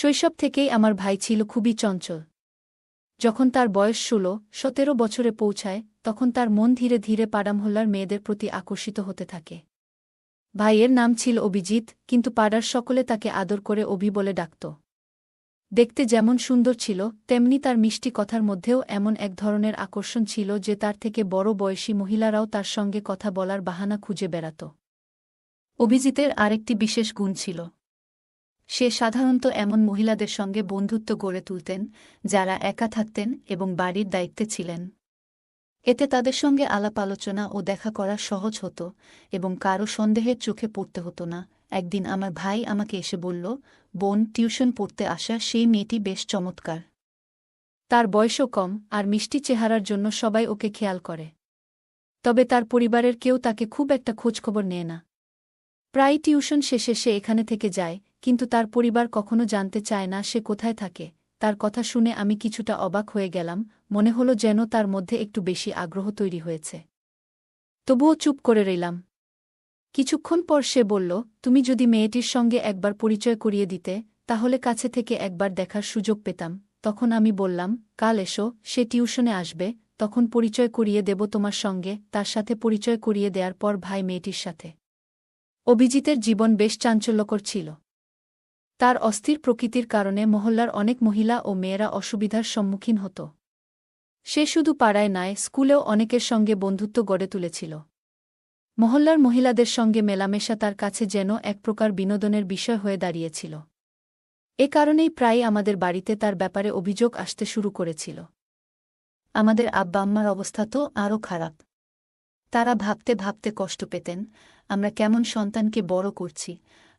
শৈশব থেকেই আমার ভাই ছিল খুবই চঞ্চল। যখন তার বয়স ১৬-১৭ বছরে পৌঁছায় তখন তার মন ধীরে ধীরে পাড়ামহল্লার মেয়েদের প্রতি আকর্ষিত হতে থাকে। ভাইয়ের নাম ছিল অভিজিৎ, কিন্তু পাড়ার সকলে তাকে আদর করে অভি বলে ডাকত। দেখতে যেমন সুন্দর ছিল তেমনি তার মিষ্টি কথার মধ্যেও এমন এক ধরনের আকর্ষণ ছিল যে তার থেকে বড় বয়সী মহিলারাও তার সঙ্গে কথা বলার বাহানা খুঁজে বেড়াত। অভিজিতের আরেকটি বিশেষ গুণ ছিল। সে সাধারণত এমন মহিলাদের সঙ্গে বন্ধুত্ব গড়ে তুলতেন যারা একা থাকতেন এবং বাড়ির দায়িত্বে ছিলেন। এতে তাদের সঙ্গে আলাপ আলোচনা ও দেখা করা সহজ হতো এবং কারও সন্দেহের চোখে পড়তে হতো না। একদিন আমার ভাই আমাকে এসে বলল, বোন, টিউশন পড়তে আসা সেই মেয়েটি বেশ চমৎকার। তার বয়সও কম আর মিষ্টি চেহারার জন্য সবাই ওকে খেয়াল করে। তবে তার পরিবারের কেউ তাকে খুব একটা খোঁজখবর নেয় না। প্রায় টিউশন শেষে সে এখানে থেকে যায়, কিন্তু তার পরিবার কখনো জানতে চায় না সে কোথায় থাকে। তার কথা শুনে আমি কিছুটা অবাক হয়ে গেলাম, মনে হলো যেন তার মধ্যে একটু বেশি আগ্রহ তৈরি হয়েছে। তবুও চুপ করে রইলাম। কিছুক্ষণ পর সে বলল, তুমি যদি মেয়েটির সঙ্গে একবার পরিচয় করিয়ে দিতে, তাহলে কাছে থেকে একবার দেখার সুযোগ পেতাম। তখন আমি বললাম, কাল এসো, সে টিউশনে আসবে, তখন পরিচয় করিয়ে দেব তোমার সঙ্গে। তার সাথে পরিচয় করিয়ে দেওয়ার পর ভাই মেয়েটির সাথে। অভিজিতের জীবন বেশ চাঞ্চল্যকর ছিল। তার অস্থির প্রকৃতির কারণে মহল্লার অনেক মহিলা ও মেয়েরা অসুবিধার সম্মুখীন হতো। সে শুধু পাড়ায় নয়, স্কুলেও অনেকের সঙ্গে বন্ধুত্ব গড়ে তুলেছিল। মহল্লার মহিলাদের সঙ্গে মেলামেশা তার কাছে যেন এক প্রকার বিনোদনের বিষয় হয়ে দাঁড়িয়েছিল। এ কারণেই প্রায়ই আমাদের বাড়িতে তার ব্যাপারে অভিযোগ আসতে শুরু করেছিল। আমাদের আব্বা আম্মার অবস্থা তো আরও খারাপ। তারা ভাবতে ভাবতে কষ্ট পেতেন, আমরা কেমন সন্তানকে বড় করছি।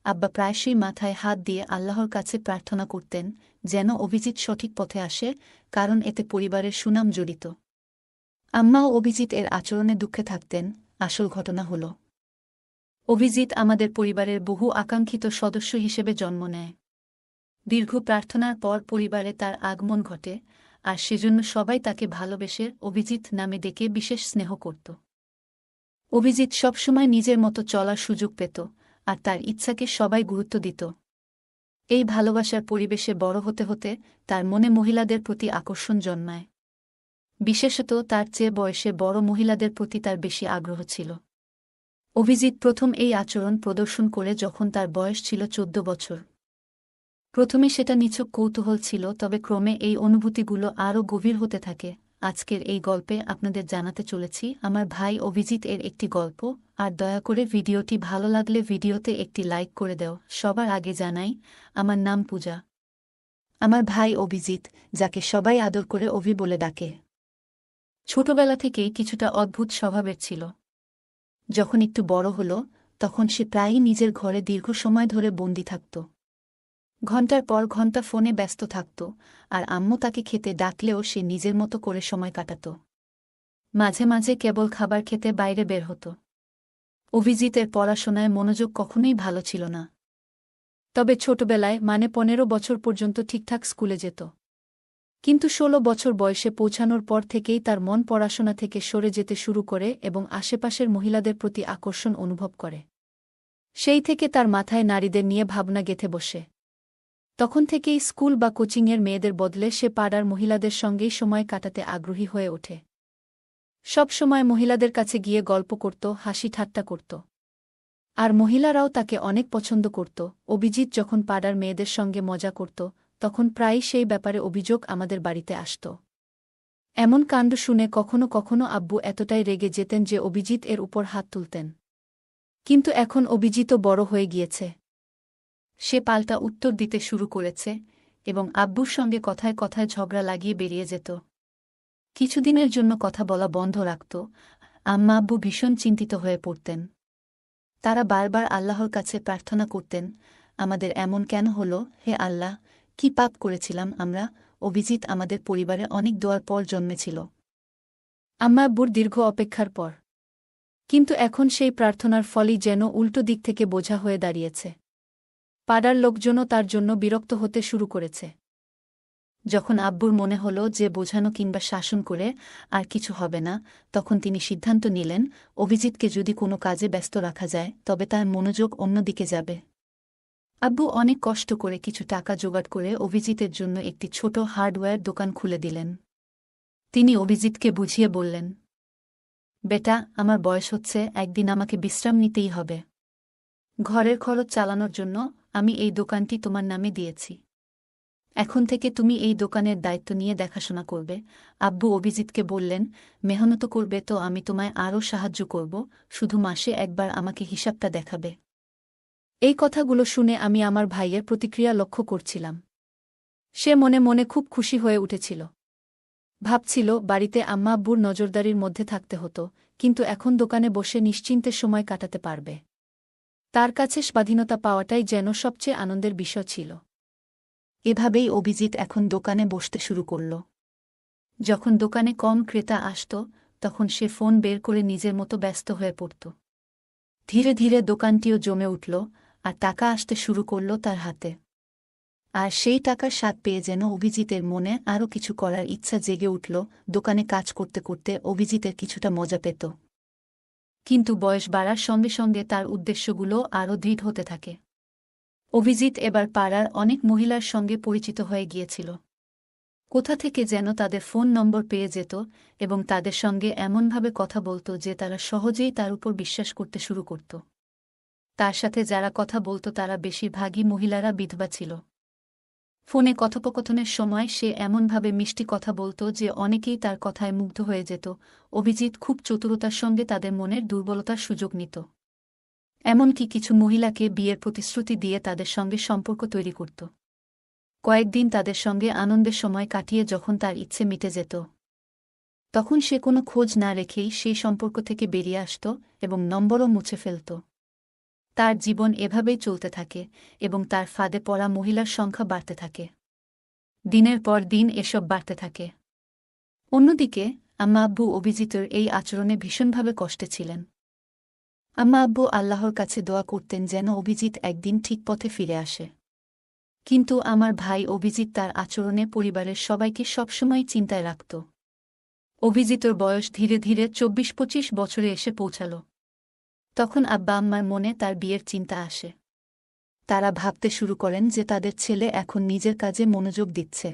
আব্বা প্রায়শই মাথায় হাত দিয়ে আল্লাহর কাছে প্রার্থনা করতেন যেন অভিজিৎ সঠিক পথে আসে, কারণ এতে পরিবারের সুনাম জড়িত। আম্মাও অভিজিৎ এর আচরণে দুঃখে থাকতেন। আসল ঘটনা হল, অভিজিৎ আমাদের পরিবারের বহু আকাঙ্ক্ষিত সদস্য হিসেবে জন্ম নেয়। দীর্ঘ প্রার্থনার পর পরিবারে তার আগমন ঘটে, আর সেজন্য সবাই তাকে ভালোবেসে অভিজিৎ নামে ডেকে বিশেষ স্নেহ করত। অভিজিৎ সবসময় নিজের মতো চলার সুযোগ পেত, আর তার ইচ্ছাকে সবাই গুরুত্ব দিত। এই ভালোবাসার পরিবেশে বড় হতে হতে তার মনে মহিলাদের প্রতি আকর্ষণ জন্মায়। বিশেষত তার চেয়ে বয়সে বড় মহিলাদের প্রতি তার বেশি আগ্রহ ছিল। অভিজিৎ প্রথম এই আচরণ প্রদর্শন করে যখন তার বয়স ছিল ১৪ বছর। প্রথমে সেটা নিছক কৌতূহল ছিল, তবে ক্রমে এই অনুভূতিগুলো আরও গভীর হতে থাকে। আজকের এই গল্পে আপনাদের জানাতে চলেছি আমার ভাই অভিজিৎ এর একটি গল্প। আর দয়া করে ভিডিওটি ভালো লাগলে ভিডিওতে একটি লাইক করে দাও। সবার আগে জানাই, আমার নাম পূজা। আমার ভাই অভিজিৎ, যাকে সবাই আদর করে অভি বলে ডাকে, ছোটবেলা থেকেই কিছুটা অদ্ভুত স্বভাবের ছিল। যখন একটু বড় হল, তখন সে প্রায়ই নিজের ঘরে দীর্ঘ সময় ধরে বন্দি থাকত। ঘণ্টার পর ঘণ্টা ফোনে ব্যস্ত থাকত, আর আম্মু তাকে খেতে ডাকলেও সে নিজের মতো করে সময় কাটাত। মাঝে মাঝে কেবল খাবার খেতে বাইরে বের হতো। অভিজিতের পড়াশোনায় মনোযোগ কখনোই ভালো ছিল না। তবে ছোটবেলায়, মানে ১৫ বছর পর্যন্ত ঠিকঠাক স্কুলে যেত। কিন্তু ১৬ বছর বয়সে পৌঁছানোর পর থেকেই তার মন পড়াশোনা থেকে সরে যেতে শুরু করে এবং আশেপাশের মহিলাদের প্রতি আকর্ষণ অনুভব করে। সেই থেকে তার মাথায় নারীদের নিয়ে ভাবনা গেঁথে বসে। তখন থেকেই স্কুল বা কোচিংয়ের মেয়েদের বদলে সে পাড়ার মহিলাদের সঙ্গেই সময় কাটাতে আগ্রহী হয়ে ওঠে। সব সময় মহিলাদের কাছে গিয়ে গল্প করত, হাসি ঠাট্টা করত। আর মহিলারাও তাকে অনেক পছন্দ করত। অভিজিৎ যখন পাড়ার মেয়েদের সঙ্গে মজা করত, তখন প্রায়ই সেই ব্যাপারে অভিযোগ আমাদের বাড়িতে আসত। এমন কাণ্ড শুনে কখনো কখনো আব্বু এতটাই রেগে যেতেন যে অভিজিৎ এর উপর হাত তুলতেন। কিন্তু এখন অভিজিৎও বড় হয়ে গিয়েছে। সে পাল্টা উত্তর দিতে শুরু করেছে এবং আব্বুর সঙ্গে কথায় কথায় ঝগড়া লাগিয়ে বেরিয়ে যেত। কিছুদিনের জন্য কথা বলা বন্ধ রাখত। আম্মা আব্বু ভীষণ চিন্তিত হয়ে পড়তেন। তারা বারবার আল্লাহর কাছে প্রার্থনা করতেন, আমাদের এমন কেন হলো, হে আল্লাহ, কি পাপ করেছিলাম আমরা। অভিজিৎ আমাদের পরিবারে অনেক দোয়ার পর জন্মেছিল, আম্মা আব্বুর দীর্ঘ অপেক্ষার পর। কিন্তু এখন সেই প্রার্থনার ফলই যেন উল্টো দিক থেকে বোঝা হয়ে দাঁড়িয়েছে। পাড়ার লোকজনও তার জন্য বিরক্ত হতে শুরু করেছে। যখন আব্বুর মনে হল যে বোঝানো কিংবা শাসন করে আর কিছু হবে না, তখন তিনি সিদ্ধান্ত নিলেন, অভিজিৎকে যদি কোনো কাজে ব্যস্ত রাখা যায় তবে তার মনোযোগ অন্যদিকে যাবে। আব্বু অনেক কষ্ট করে কিছু টাকা জোগাড় করে অভিজিতের জন্য একটি ছোট হার্ডওয়্যার দোকান খুলে দিলেন। তিনি অভিজিৎকে বুঝিয়ে বললেন, বেটা, আমার বয়স হচ্ছে, একদিন আমাকে বিশ্রাম নিতেই হবে। ঘরের খরচ চালানোর জন্য আমি এই দোকানটি তোমার নামে দিয়েছি। এখন থেকে তুমি এই দোকানের দায়িত্ব নিয়ে দেখাশোনা করবে। আব্বু অভিজিৎকে বললেন, মেহনত করবে তো আমি তোমায় আরও সাহায্য করব, শুধু মাসে একবার আমাকে হিসাবটা দেখাবে। এই কথাগুলো শুনে আমি আমার ভাইয়ের প্রতিক্রিয়া লক্ষ্য করছিলাম। সে মনে মনে খুব খুশি হয়ে উঠেছিল। ভাবছিল, বাড়িতে আম্মা আব্বুর নজরদারির মধ্যে থাকতে হতো, কিন্তু এখন দোকানে বসে নিশ্চিন্তে সময় কাটাতে পারবে। তার কাছে স্বাধীনতা পাওয়াটাই যেন সবচেয়ে আনন্দের বিষয় ছিল। এভাবেই অভিজিৎ এখন দোকানে বসতে শুরু করল। যখন দোকানে কম ক্রেতা আসত, তখন সে ফোন বের করে নিজের মতো ব্যস্ত হয়ে পড়ত। ধীরে ধীরে দোকানটিও জমে উঠল, আর টাকা আসতে শুরু করল তার হাতে। আর সেই টাকার স্বাদ পেয়ে যেন অভিজিতের মনে আরও কিছু করার ইচ্ছা জেগে উঠল। দোকানে কাজ করতে করতে অভিজিতের কিছুটা মজা পেত। কিন্তু বয়স বাড়ার সঙ্গে সঙ্গে তার উদ্দেশ্যগুলো আরও দৃঢ় হতে থাকে। অভিজিৎ এবার পাড়ার অনেক মহিলার সঙ্গে পরিচিত হয়ে গিয়েছিল। কোথা থেকে যেন তাদের ফোন নম্বর পেয়ে যেত এবং তাদের সঙ্গে এমনভাবে কথা বলত যে তারা সহজেই তার উপর বিশ্বাস করতে শুরু করত। তার সাথে যারা কথা বলত তারা বেশিরভাগই মহিলারা বিধবা ছিল। ফোনে কথোপকথনের সময় সে এমনভাবে মিষ্টি কথা বলত যে অনেকেই তার কথায় মুগ্ধ হয়ে যেত। অভিজিৎ খুব চতুরতার সঙ্গে তাদের মনের দুর্বলতার সুযোগ নিত। এমনকি কিছু মহিলাকে বিয়ের প্রতিশ্রুতি দিয়ে তাদের সঙ্গে সম্পর্ক তৈরি করত। কয়েকদিন তাদের সঙ্গে আনন্দের সময় কাটিয়ে যখন তার ইচ্ছে মিটে যেত, তখন সে কোনো খোঁজ না রেখেই সেই সম্পর্ক থেকে বেরিয়ে আসত এবং নম্বরও মুছে ফেলত। তার জীবন এভাবেই চলতে থাকে এবং তার ফাঁদে পড়া মহিলার সংখ্যা বাড়তে থাকে। দিনের পর দিন এসব বাড়তে থাকে। অন্যদিকে আম্মা আব্বু অভিজিতের এই আচরণে ভীষণভাবে কষ্টে ছিলেন। আম্মা আব্বু আল্লাহর কাছে দোয়া করতেন যেন অভিজিৎ একদিন ঠিক পথে ফিরে আসে। কিন্তু আমার ভাই অভিজিৎ তার আচরণে পরিবারের সবাইকে সবসময় চিন্তায় রাখত। অভিজিতের বয়স ধীরে ধীরে 24-25 বছরে এসে পৌঁছাল। তখন আব্বা আম্মার মনে তার বিয়ের চিন্তা আসে। তারা ভাবতে শুরু করেন যে তাদের ছেলে এখন নিজের কাজে মনোযোগ দিচ্ছে।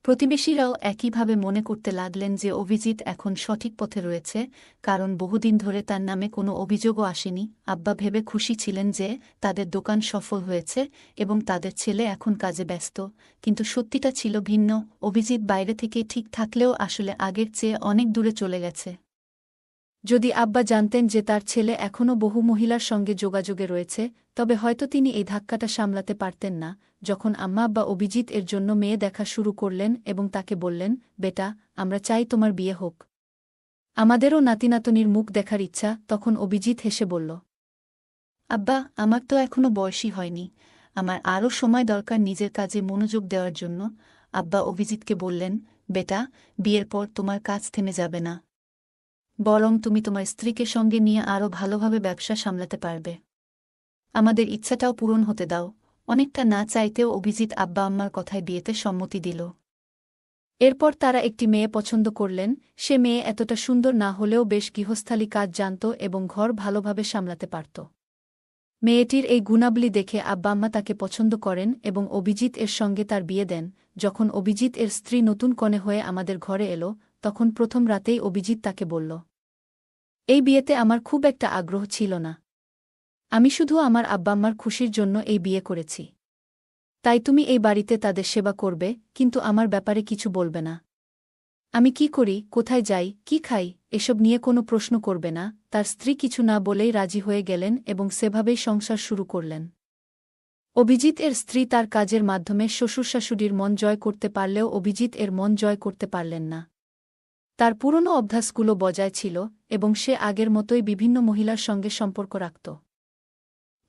প্রতিবেশীরাও একইভাবে মনে করতে লাগলেন যে অভিজিৎ এখন সঠিক পথে রয়েছে, কারণ বহুদিন ধরে তার নামে কোনো অভিযোগও আসেনি। আব্বা ভেবে খুশি ছিলেন যে তাদের দোকান সফল হয়েছে এবং তাদের ছেলে এখন কাজে ব্যস্ত, কিন্তু সত্যিটা ছিল ভিন্ন। অভিজিৎ বাইরে থেকে ঠিক থাকলেও আসলে আগের চেয়ে অনেক দূরে চলে গেছে। যদি আব্বা জানতেন যে তার ছেলে এখনও বহু মহিলার সঙ্গে যোগাযোগে রয়েছে, তবে হয়তো তিনি এই ধাক্কাটা সামলাতে পারতেন না। যখন আম্মা আব্বা অভিজিৎ এর জন্য মেয়ে দেখা শুরু করলেন এবং তাকে বললেন, বেটা, আমরা চাই তোমার বিয়ে হোক, আমাদেরও নাতিনাতনির মুখ দেখার ইচ্ছা, তখন অভিজিৎ হেসে বলল, আব্বা, আমার তো এখনো বয়সই হয়নি, আমার আরও সময় দরকার নিজের কাজে মনোযোগ দেওয়ার জন্য। আব্বা অভিজিৎকে বললেন, বেটা, বিয়ের পর তোমার কাজ থেমে যাবে না, বরং তুমি তোমার স্ত্রীকে সঙ্গে নিয়ে আরও ভালোভাবে ব্যবসা সামলাতে পারবে। আমাদের ইচ্ছাটাও পূরণ হতে দাও। অনেকটা না চাইতেও অভিজিৎ আব্বা আম্মার কথায় বিয়েতে সম্মতি দিল। এরপর তারা একটি মেয়ে পছন্দ করলেন। সে মেয়ে এতটা সুন্দর না হলেও বেশ গৃহস্থালী কাজ জানত এবং ঘর ভালোভাবে সামলাতে পারত। মেয়েটির এই গুণাবলী দেখে আব্বা আম্মা তাকে পছন্দ করেন এবং অভিজিৎ এর সঙ্গে তার বিয়ে দেন। যখন অভিজিৎ এর স্ত্রী নতুন কনে হয়ে আমাদের ঘরে এলো, তখন প্রথম রাতেই অভিজিৎ তাকে বলল, এই বিয়েতে আমার খুব একটা আগ্রহ ছিল না। আমি শুধু আমার আব্বাম্মার খুশির জন্য এই বিয়ে করেছি। তাই তুমি এই বাড়িতে তাদের সেবা করবে, কিন্তু আমার ব্যাপারে কিছু বলবে না। আমি কি করি, কোথায় যাই, কি খাই, এসব নিয়ে কোনো প্রশ্ন করবে না। তার স্ত্রী কিছু না বলেই রাজি হয়ে গেলেন এবং সেভাবেই সংসার শুরু করলেন। অভিজিৎ এর স্ত্রী তার কাজের মাধ্যমে শ্বশুর শাশুড়ির মন জয় করতে পারলেও অভিজিৎ এর মন জয় করতে পারলেন না। তার পুরনো অভ্যাসগুলো বজায় ছিল এবং সে আগের মতোই বিভিন্ন মহিলার সঙ্গে সম্পর্ক রাখত।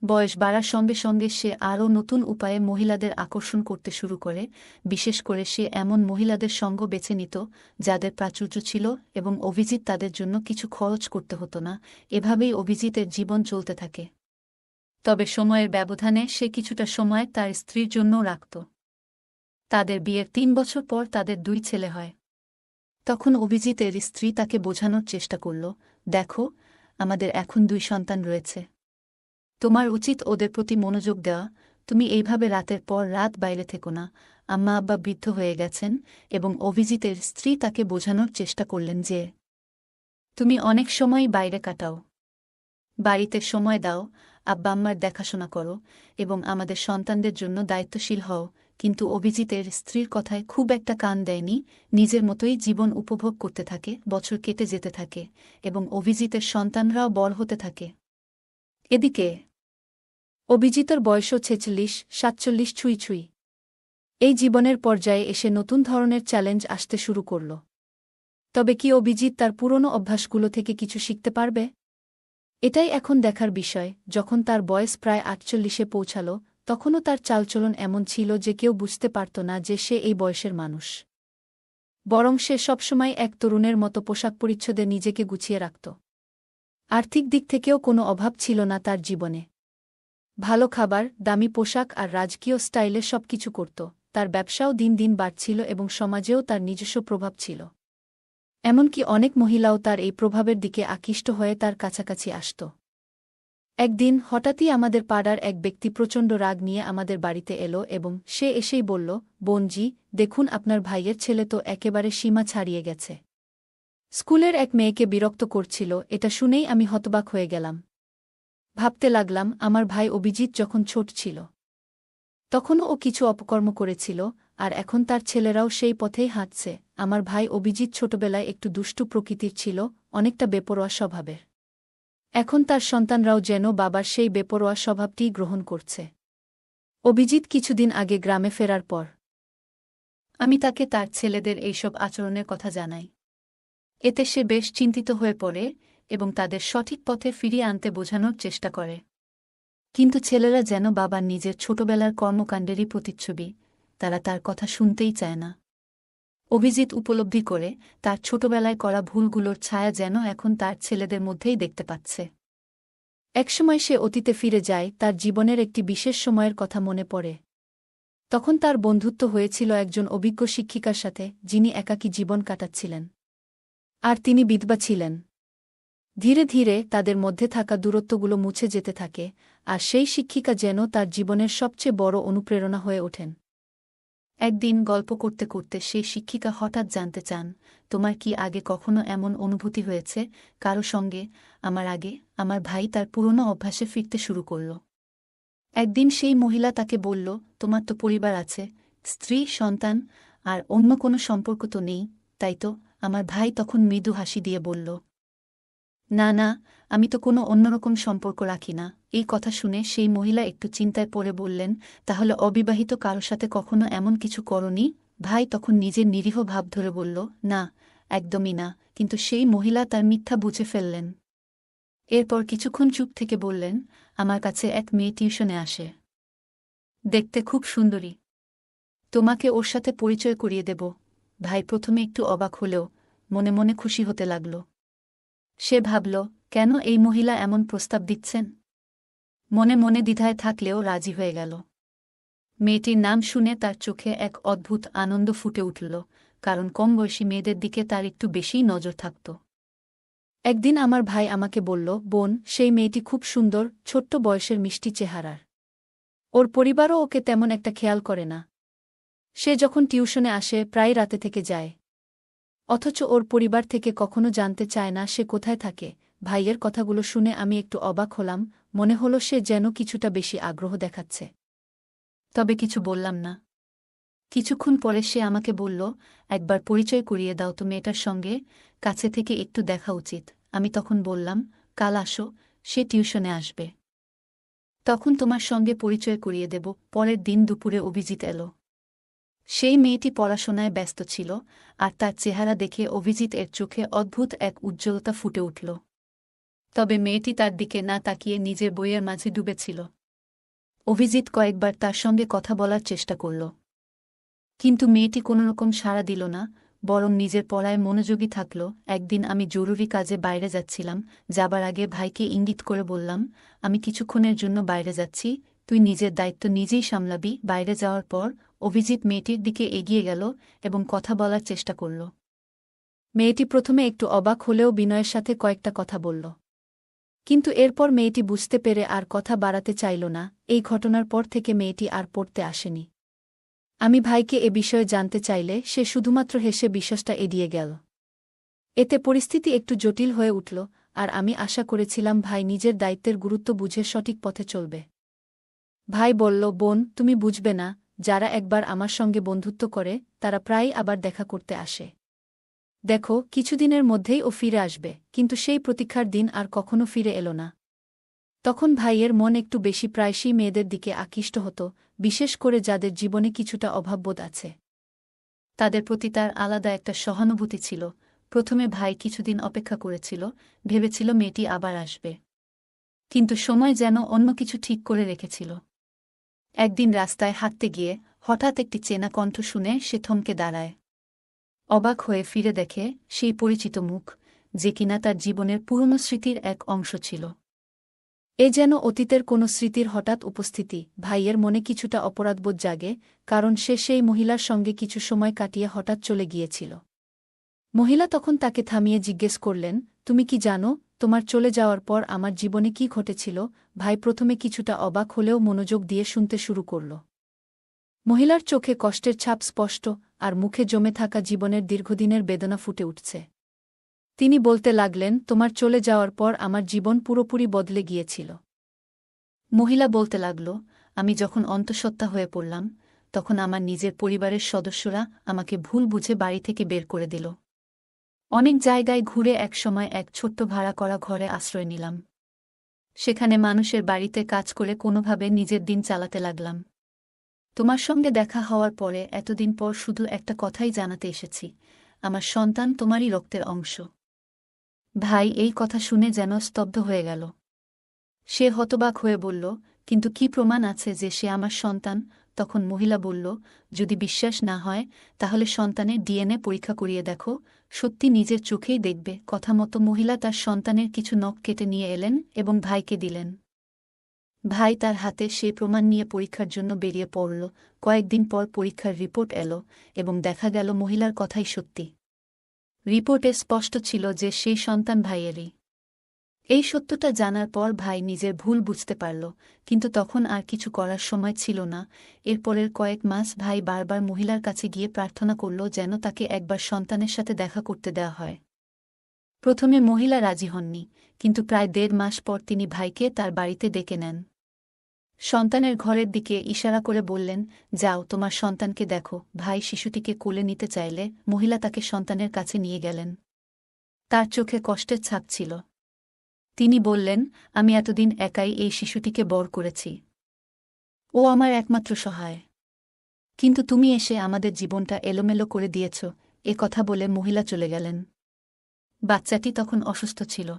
বয়স বাড়ার সঙ্গে সঙ্গে সে আরও নতুন উপায়ে মহিলাদের আকর্ষণ করতে শুরু করে। বিশেষ করে সে এমন মহিলাদের সঙ্গ বেছে নিত যাদের প্রাচুর্য ছিল এবং অভিজিৎ তাদের জন্য কিছু খরচ করতে হতো না। এভাবেই অভিজিতের জীবন চলতে থাকে। তবে সময়ের ব্যবধানে সে কিছুটা সময় তার স্ত্রীর জন্যও রাখত। তাদের বিয়ের 3 বছর পর তাদের 2 ছেলে হয়। তখন অভিজিতের স্ত্রী তাকে বোঝানোর চেষ্টা করল, দেখো, আমাদের এখন 2 সন্তান রয়েছে। তোমার উচিত ওদের প্রতি মনোযোগ দেওয়া, তুমি এইভাবে রাতের পর রাত বাইরে থেকো না। আম্মা আব্বা বৃদ্ধ হয়ে গেছেন এবং অভিজিতের স্ত্রী তাকে বোঝানোর চেষ্টা করলেন যে তুমি অনেক সময় বাইরে কাটাও, বাড়িতে সময় দাও, আব্বা আম্মার দেখাশোনা করো এবং আমাদের সন্তানদের জন্য দায়িত্বশীল হও। কিন্তু অভিজিতের স্ত্রীর কথায় খুব একটা কান দেয়নি, নিজের মতোই জীবন উপভোগ করতে থাকে। বছর কেটে যেতে থাকে এবং অভিজিতের সন্তানরাও বড় হতে থাকে। এদিকে অভিজিতের বয়সও 46-47 ছুঁই ছুঁই। এই জীবনের পর্যায়ে এসে নতুন ধরনের চ্যালেঞ্জ আসতে শুরু করল। তবে কি অভিজিৎ তার পুরনো অভ্যাসগুলো থেকে কিছু শিখতে পারবে? এটাই এখন দেখার বিষয়। যখন তার বয়স প্রায় 48-এ পৌঁছাল, তখনও তার চালচলন এমন ছিল যে কেউ বুঝতে পারত না যে সে এই বয়সের মানুষ। বরং সে সবসময় এক তরুণের মতো পোশাক পরিচ্ছদে নিজেকে গুছিয়ে রাখত। আর্থিক দিক থেকেও কোনো অভাব ছিল না তার জীবনে। ভালো খাবার, দামি পোশাক আর রাজকীয় স্টাইলে সবকিছু করত। তার ব্যবসাও দিন দিন বাড়ছিল এবং সমাজেও তার নিজস্ব প্রভাব ছিল। এমনকি অনেক মহিলাও তার এই প্রভাবের দিকে আকৃষ্ট হয়ে তার কাছাকাছি আসত। একদিন হঠাৎই আমাদের পাড়ার এক ব্যক্তি প্রচণ্ড রাগ নিয়ে আমাদের বাড়িতে এলো এবং সে এসেই বলল, বোনজি, দেখুন আপনার ভাইয়ের ছেলে তো একেবারে সীমা ছাড়িয়ে গেছে। স্কুলের এক মেয়েকে বিরক্ত করছিল। এটা শুনেই আমি হতবাক হয়ে গেলাম। ভাবতে লাগলাম, আমার ভাই অভিজিৎ যখন ছোট ছিল তখনও ও কিছু অপকর্ম করেছিল, আর এখন তার ছেলেরাও সেই পথেই হাঁটছে। আমার ভাই অভিজিৎ ছোটবেলায় একটু দুষ্টু প্রকৃতির ছিল, অনেকটা বেপরোয়া স্বভাবের। এখন তার সন্তানরাও যেন বাবার সেই বেপরোয়া স্বভাবটিই গ্রহণ করছে। অভিজিৎ কিছুদিন আগে গ্রামে ফেরার পর আমি তাকে তার ছেলেদের এইসব আচরণের কথা জানাই। এতে সে বেশ চিন্তিত হয়ে পড়ে এবং তাদের সঠিক পথে ফিরিয়ে আনতে বোঝানোর চেষ্টা করে। কিন্তু ছেলেরা যেন বাবার নিজের ছোটবেলার কর্মকাণ্ডেরই প্রতিচ্ছবি, তারা তার কথা শুনতেই চায় না। অভিজিৎ উপলব্ধি করে তার ছোটবেলায় করা ভুলগুলোর ছায়া যেন এখন তার ছেলেদের মধ্যেই দেখতে পাচ্ছে। একসময় সে অতীতে ফিরে যায়, তার জীবনের একটি বিশেষ সময়ের কথা মনে পড়ে। তখন তার বন্ধুত্ব হয়েছিল একজন অভিজ্ঞ শিক্ষিকার সাথে, যিনি একাকী জীবন কাটাচ্ছিলেন। আর তিনি বিধবা ছিলেন। ধীরে ধীরে তাদের মধ্যে থাকা দূরত্বগুলো মুছে যেতে থাকে, আর সেই শিক্ষিকা যেন তার জীবনের সবচেয়ে বড় অনুপ্রেরণা হয়ে ওঠেন। একদিন গল্প করতে করতে সেই শিক্ষিকা হঠাৎ জানতে চান, তোমার কি আগে কখনো এমন অনুভূতি হয়েছে কারো সঙ্গে? আমার আগে আমার ভাই তার পুরনো অভ্যাসে ফিরতে শুরু করল। একদিন সেই মহিলা তাকে বলল, তোমার তো পরিবার আছে, স্ত্রী, সন্তান, আর অন্য কোনো সম্পর্ক তো নেই, তাই তো? আমার ভাই তখন মৃদু হাসি দিয়ে বলল, না না, আমি তো কোনো অন্যরকম সম্পর্ক রাখি না। এই কথা শুনে সেই মহিলা একটু চিন্তায় পড়ে বললেন, তাহলে অবিবাহিত কারো সাথে কখনো এমন কিছু করনি? ভাই তখন নিজের নিরীহ ভাব ধরে বলল, না, একদমই না। কিন্তু সেই মহিলা তার মিথ্যা বুঝে ফেললেন। এরপর কিছুক্ষণ চুপ থেকে বললেন, আমার কাছে এক মেয়ে টিউশনে আসে, দেখতে খুব সুন্দরী, তোমাকে ওর সাথে পরিচয় করিয়ে দেব। ভাই প্রথমে একটু অবাক হলেও মনে মনে খুশি হতে লাগল। সে ভাবল, কেন এই মহিলা এমন প্রস্তাব দিচ্ছেন? মনে মনে দ্বিধায় থাকলেও রাজি হয়ে গেল। মেয়েটির নাম শুনে তার চোখে এক অদ্ভুত আনন্দ ফুটে উঠল, কারণ কম বয়সী মেয়েদের দিকে তার একটু বেশিই নজর থাকত। একদিন আমার ভাই আমাকে বলল, বোন, সেই মেয়েটি খুব সুন্দর, ছোট্ট বয়সের মিষ্টি চেহারার। ওর পরিবারও ওকে তেমন একটা খেয়াল করে না। সে যখন টিউশনে আসে প্রায় রাতে থেকে যায়। অথচ ওর পরিবার থেকে কখনো জানতে চায় না সে কোথায় থাকে। ভাইয়ের কথাগুলো শুনে আমি একটু অবাক হলাম, মনে হলো সে যেন কিছুটা বেশি আগ্রহ দেখাচ্ছে। তবে কিছু বললাম না। কিছুক্ষণ পরে সে আমাকে বলল, একবার পরিচয় করিয়ে দাও তো মেয়েটার সঙ্গে, কাছে থেকে একটু দেখা উচিত। আমি তখন বললাম, কাল আসো, সে টিউশনে আসবে। তখন তোমার সঙ্গে পরিচয় করিয়ে দেব। পরের দিন দুপুরে অভিজিৎ এলো। সেই মেয়েটি পড়াশোনায় ব্যস্ত ছিল, আর তার চেহারা দেখে অভিজিৎ এর চোখে অদ্ভুত এক উজ্জ্বলতা ফুটে উঠল। তবে মেয়েটি তার দিকে না তাকিয়ে নিজের বইয়ের মাঝে ডুবেছিল। অভিজিৎ কয়েকবার তার সঙ্গে কথা বলার চেষ্টা করল, কিন্তু মেয়েটি কোনোরকম সাড়া দিল না, বরং নিজের পড়ায় মনোযোগী থাকল। একদিন আমি জরুরি কাজে বাইরে যাচ্ছিলাম। যাবার আগে ভাইকে ইঙ্গিত করে বললাম, আমি কিছুক্ষণের জন্য বাইরে যাচ্ছি, তুই নিজের দায়িত্ব নিজেই সামলাবি। বাইরে যাওয়ার পর অভিজিৎ মেয়েটির দিকে এগিয়ে গেল এবং কথা বলার চেষ্টা করল। মেয়েটি প্রথমে একটু অবাক হলেও বিনয়ের সাথে কয়েকটা কথা বলল। কিন্তু এরপর মেয়েটি বুঝতে পেরে আর কথা বাড়াতে চাইল না। এই ঘটনার পর থেকে মেয়েটি আর পড়তে আসেনি। আমি ভাইকে এ বিষয়ে জানতে চাইলে সে শুধুমাত্র হেসে বিশ্বাসটা এড়িয়ে গেল। এতে পরিস্থিতি একটু জটিল হয়ে উঠল, আর আমি আশা করেছিলাম ভাই নিজের দায়িত্বের গুরুত্ব বুঝে সঠিক পথে চলবে। ভাই বলল, বোন, তুমি বুঝবে না, যারা একবার আমার সঙ্গে বন্ধুত্ব করে তারা প্রায়ই আবার দেখা করতে আসে। দেখো, কিছুদিনের মধ্যেই ও ফিরে আসবে, কিন্তু সেই প্রতীক্ষার দিন আর কখনো ফিরে এলো না। তখন ভাইয়ের মন একটু বেশি প্রায়শই মেয়েদের দিকে আকৃষ্ট হতো, বিশেষ করে যাদের জীবনে কিছুটা অভাববোধ আছে। তাদের প্রতি তার আলাদা একটা সহানুভূতি ছিল। প্রথমে ভাই কিছুদিন অপেক্ষা করেছিল, ভেবেছিল মেয়েটি আবার আসবে। কিন্তু সময় যেন অন্য কিছু ঠিক করে রেখেছিল। একদিন রাস্তায় হাঁটতে গিয়ে হঠাৎ একটি চেনা কণ্ঠ শুনে সে থমকে দাঁড়ায়। অবাক হয়ে ফিরে দেখে সেই পরিচিত মুখ, যে কিনা তার জীবনের পুরনো স্মৃতির এক অংশ ছিল। এ যেন অতীতের কোনো স্মৃতির হঠাৎ উপস্থিতি। ভাইয়ের মনে কিছুটা অপরাধবোধ জাগে, কারণ সে সেই মহিলার সঙ্গে কিছু সময় কাটিয়ে হঠাৎ চলে গিয়েছিল। মহিলা তখন তাকে থামিয়ে জিজ্ঞেস করলেন, তুমি কি জানো তোমার চলে যাওয়ার পর আমার জীবনে কি ঘটেছিল? ভাই প্রথমে কিছুটা অবাক হলেও মনোযোগ দিয়ে শুনতে শুরু করল। মহিলার চোখে কষ্টের ছাপ স্পষ্ট, আর মুখে জমে থাকা জীবনের দীর্ঘদিনের বেদনা ফুটে উঠছে। তিনি বলতে লাগলেন, তোমার চলে যাওয়ার পর আমার জীবন পুরোপুরি বদলে গিয়েছিল। মহিলা বলতে লাগল, আমি যখন অন্তঃসত্ত্বা হয়ে পড়লাম, তখন আমার নিজের পরিবারের সদস্যরা আমাকে ভুল বুঝে বাড়ি থেকে বের করে দিল। অনেক জায়গায় ঘুরে একসময় এক ছোট্ট ভাড়া করা ঘরে আশ্রয় নিলাম। সেখানে মানুষের বাড়িতে কাজ করে কোনোভাবে নিজের দিন চালাতে লাগলাম। তোমার সঙ্গে দেখা হওয়ার পরে এতদিন পর শুধু একটা কথাই জানাতে এসেছি, আমার সন্তান তোমারই রক্তের অংশ। ভাই এই কথা শুনে যেন স্তব্ধ হয়ে গেল। সে হতবাক হয়ে বলল, কিন্তু কি প্রমাণ আছে যে সে আমার সন্তান? তখন মহিলা বলল, যদি বিশ্বাস না হয় তাহলে সন্তানের ডিএনএ পরীক্ষা করিয়ে দেখো, সত্যি নিজের চোখেই দেখবে। কথা মতো মহিলা তার সন্তানের কিছু নখ কেটে নিয়ে এলেন এবং ভাইকে দিলেন। ভাই তার হাতে সে প্রমাণ নিয়ে পরীক্ষার জন্য বেরিয়ে পড়ল। কয়েকদিন পর পরীক্ষার রিপোর্ট এলো এবং দেখা গেল মহিলার কথাই সত্যি। রিপোর্টে স্পষ্ট ছিল যে সেই সন্তান ভাইয়েরই। এই সত্যটা জানার পর ভাই নিজের ভুল বুঝতে পারল, কিন্তু তখন আর কিছু করার সময় ছিল না। এরপরের কয়েক মাস ভাই বারবার মহিলার কাছে গিয়ে প্রার্থনা করল যেন তাকে একবার সন্তানের সাথে দেখা করতে দেওয়া হয়। প্রথমে মহিলা রাজি হননি, কিন্তু প্রায় ১.৫ মাস পর তিনি ভাইকে তার বাড়িতে ডেকে নেন। সন্তানের ঘরের দিকে ইশারা করে বললেন, যাও তোমার সন্তানকে দেখো। ভাই শিশুটিকে কোলে নিতে চাইলে মহিলা তাকে সন্তানের কাছে নিয়ে গেলেন। তার চোখে কষ্টের ছাপ ছিল। তিনি বললেন, আমি এতদিন একাই এই শিশুটিকে বড় করেছি। ও আমার একমাত্র সহায়। কিন্তু তুমি এসে আমাদের জীবনটা এলোমেলো করে দিয়েছ। এ কথা বলে মহিলা চলে গেলেন। বাচ্চাটি তখন অসুস্থ ছিল।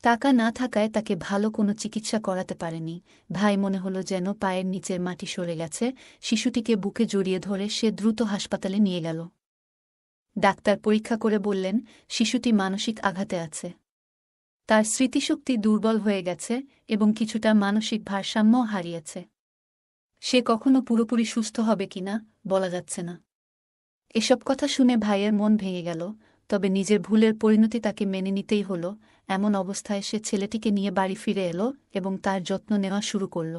টাকা না থাকায় তাকে ভালো কোনো চিকিৎসা করাতে পারেনি। ভাই মনে হলো যেন পায়ের নিচের মাটি সরে গেছে। শিশুটিকে বুকে জড়িয়ে ধরে সে দ্রুত হাসপাতালে নিয়ে গেল। ডাক্তার পরীক্ষা করে বললেন, শিশুটি মানসিক আঘাতে আছে। তার স্মৃতিশক্তি দুর্বল হয়ে গেছে এবং কিছুটা মানসিক ভারসাম্য হারিয়েছে। সে কখনো পুরোপুরি সুস্থ হবে কিনা বলা যাচ্ছে না। এসব কথা শুনে ভাইয়ের মন ভেঙে গেল, তবে নিজের ভুলের পরিণতি তাকে মেনে নিতেই হল। এমন অবস্থায় সে ছেলেটিকে নিয়ে বাড়ি ফিরে এলো এবং তার যত্ন নেওয়া শুরু করল।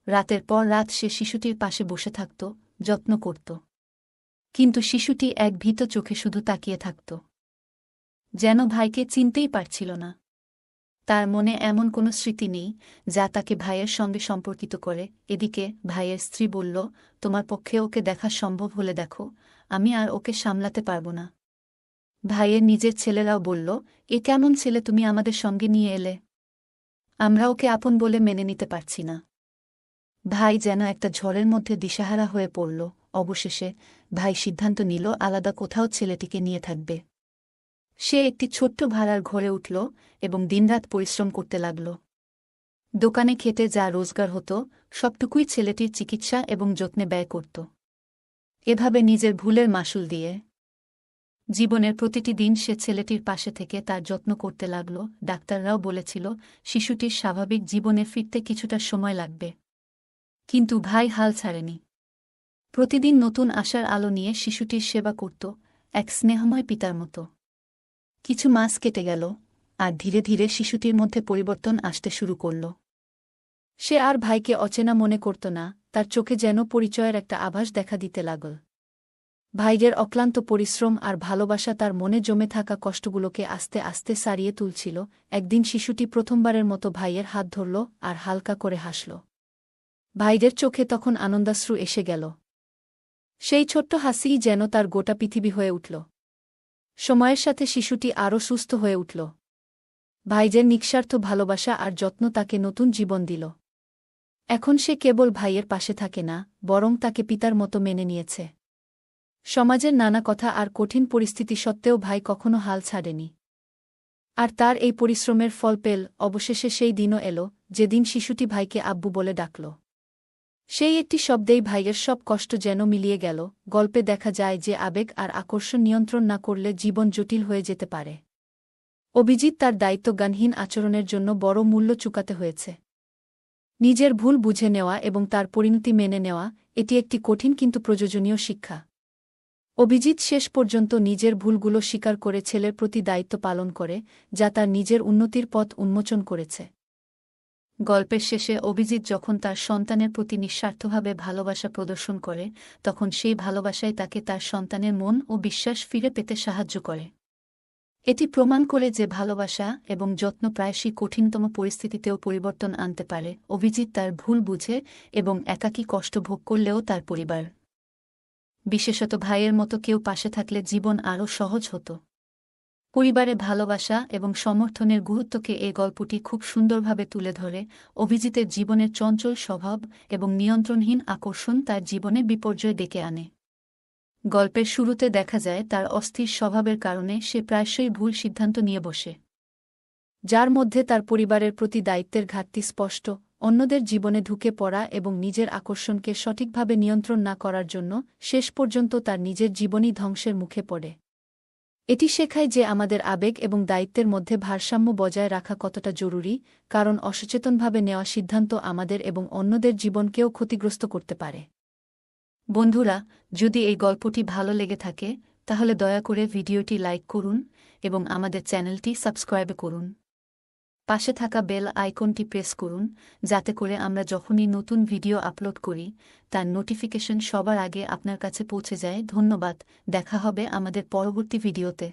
রাতের পর রাত সে শিশুটির পাশে বসে থাকত, যত্ন করত। কিন্তু শিশুটি এক ভীত চোখে শুধু তাকিয়ে থাকত, যেন ভাইকে চিনতেই পারছিল না। তার মনে এমন কোনো স্মৃতি নেই যা তাকে ভাইয়ের সঙ্গে সম্পর্কিত করে। এদিকে ভাইয়ের স্ত্রী বলল, তোমার পক্ষে ওকে দেখা সম্ভব হলে দেখো, আমি আর ওকে সামলাতে পারব না। ভাইয়ের নিজের ছেলেরাও বলল, এ কেমন ছেলে তুমি আমাদের সঙ্গে নিয়ে এলে? আমরা ওকে আপন বলে মেনে নিতে পারছি না। ভাই যেন একটা ঝড়ের মধ্যে দিশাহারা হয়ে পড়ল। অবশেষে ভাই সিদ্ধান্ত নিল আলাদা কোথাও ছেলেটিকে নিয়ে থাকবে। সে একটি ছোট্ট ভাড়ার ঘরে উঠল এবং দিনরাত পরিশ্রম করতে লাগল। দোকানে খেটে যা রোজগার হতো সবটুকুই ছেলেটির চিকিৎসা এবং যত্নে ব্যয় করত। এভাবে নিজের ভুলের মাসুল দিয়ে জীবনের প্রতিটি দিন সে ছেলেটির পাশে থেকে তার যত্ন করতে লাগল। ডাক্তাররাও বলেছিল শিশুটির স্বাভাবিক জীবনে ফিরতে কিছুটা সময় লাগবে। কিন্তু ভাই হাল ছাড়েনি। প্রতিদিন নতুন আশার আলো নিয়ে শিশুটির সেবা করত, এক স্নেহময় পিতার মতো। কিছু মাস কেটে গেল। আর ধীরে ধীরে শিশুটির মধ্যে পরিবর্তন আসতে শুরু করল। সে আর ভাইকে অচেনা মনে করত না, তার চোখে যেন পরিচয়ের একটা আভাস দেখা দিতে লাগল। ভাইয়ের অক্লান্ত পরিশ্রম আর ভালোবাসা তার মনে জমে থাকা কষ্টগুলোকে আস্তে আস্তে সারিয়ে তুলছিল। একদিন শিশুটি প্রথমবারের মতো ভাইয়ের হাত ধরল আর হালকা করে হাসল। ভাইয়ের চোখে তখন আনন্দাশ্রু এসে গেল। সেই ছোট্ট হাসিই যেন তার গোটা পৃথিবী হয়ে উঠল। সময়ের সাথে শিশুটি আরও সুস্থ হয়ে উঠল। ভাইয়ের নিঃস্বার্থ ভালোবাসা আর যত্ন তাকে নতুন জীবন দিল। এখন সে কেবল ভাইয়ের পাশে থাকে না, বরং তাকে পিতার মতো মেনে নিয়েছে। সমাজের নানা কথা আর কঠিন পরিস্থিতি সত্ত্বেও ভাই কখনো হাল ছাড়েনি। আর তার এই পরিশ্রমের ফল পেল অবশেষে সেই দিনও এল, যেদিন শিশুটি ভাইকে আব্বু বলে ডাকল। সেই একটি শব্দেই ভাইয়ের সব কষ্ট যেন মিলিয়ে গেল। গল্পে দেখা যায় যে আবেগ আর আকর্ষণ নিয়ন্ত্রণ না করলে জীবন জটিল হয়ে যেতে পারে। অভিজিৎ তার দায়িত্বজ্ঞানহীন আচরণের জন্য বড় মূল্য চুকাতে হয়েছে। নিজের ভুল বুঝে নেওয়া এবং তার পরিণতি মেনে নেওয়া, এটি একটি কঠিন কিন্তু প্রয়োজনীয় শিক্ষা। অভিজিৎ শেষ পর্যন্ত নিজের ভুলগুলো স্বীকার করে ছেলের প্রতি দায়িত্ব পালন করে, যা তার নিজের উন্নতির পথ উন্মোচন করেছে। গল্পের শেষে অভিজিৎ যখন তার সন্তানের প্রতি নিঃস্বার্থভাবে ভালোবাসা প্রদর্শন করে, তখন সেই ভালোবাসাই তাকে তার সন্তানের মন ও বিশ্বাস ফিরে পেতে সাহায্য করে। এটি প্রমাণ করে যে ভালোবাসা এবং যত্ন প্রায়শই কঠিনতম পরিস্থিতিতেও পরিবর্তন আনতে পারে। অভিজিৎ তার ভুল বুঝে এবং একাকী কষ্ট ভোগ করলেও তার পরিবার, বিশেষত ভাইয়ের মতো কেউ পাশে থাকলে জীবন আরও সহজ হতো। পরিবারে ভালোবাসা এবং সমর্থনের গুরুত্বকে এই গল্পটি খুব সুন্দরভাবে তুলে ধরে। অভিজিতের জীবনের চঞ্চল স্বভাব এবং নিয়ন্ত্রণহীন আকর্ষণ তার জীবনে বিপর্যয় ডেকে আনে। গল্পের শুরুতে দেখা যায় তার অস্থির স্বভাবের কারণে সে প্রায়শই ভুল সিদ্ধান্ত নিয়ে বসে, যার মধ্যে তার পরিবারের প্রতি দায়িত্বের ঘাটতি স্পষ্ট। অন্যদের জীবনে ঢুকে পড়া এবং নিজের আকর্ষণকে সঠিকভাবে নিয়ন্ত্রণ না করার জন্য শেষ পর্যন্ত তার নিজের জীবনই ধ্বংসের মুখে পড়ে। এটি শেখায় যে আমাদের আবেগ এবং দায়িত্বের মধ্যে ভারসাম্য বজায় রাখা কতটা জরুরি, কারণ অসচেতনভাবে নেওয়া সিদ্ধান্ত আমাদের এবং অন্যদের জীবনকেও ক্ষতিগ্রস্ত করতে পারে। বন্ধুরা, যদি এই গল্পটি ভালো লেগে থাকে তাহলে দয়া করে ভিডিওটি লাইক করুন এবং আমাদের চ্যানেলটি সাবস্ক্রাইব করুন। পাশে থাকা বেল আইকনটি প্রেস করুন, যাতে করে আমরা যখনই নতুন ভিডিও আপলোড করি তার নোটিফিকেশন সবার আগে আপনার কাছে পৌঁছে যায়। ধন্যবাদ। দেখা হবে আমাদের পরবর্তী ভিডিওতে।